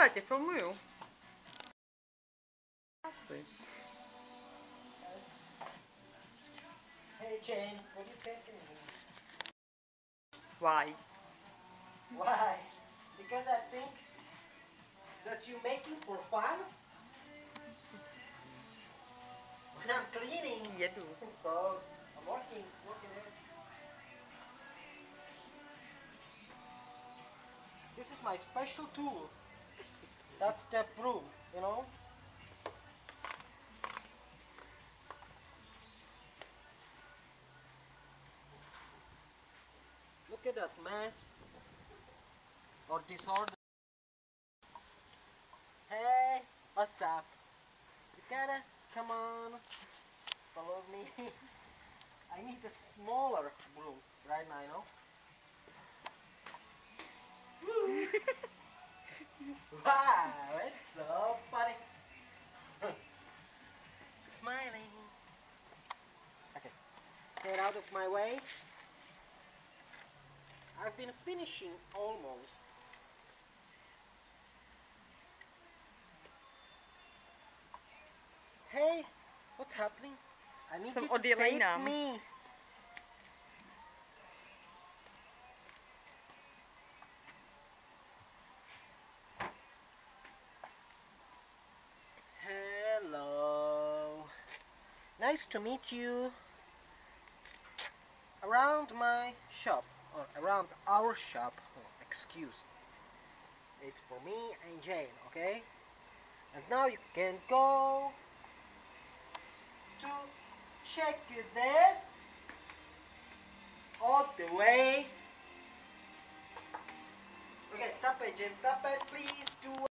Vai, tě filmuju. Asi. Hey Jane, what are you thinking? Why? Why? Because I think that you making for fun when I'm cleaning. Jedu. So I'm working it. This is my special tool. That's the broom, you know? Look at that mess or disorder. Hey, what's up? You gotta come on, follow me. I need a smaller broom right now, you know? Wow, it's so funny. Smiling. Okay, get out of my way. I've been finishing almost. Hey, what's happening? I need Jsem you to oddělej tape nám. me. Hello. Nice to meet you. Around my shop, or around our shop, excuse me. It's for me and Jane, okay? And now you can go to check that all the way. Okay, stop it, Jane, stop it, please do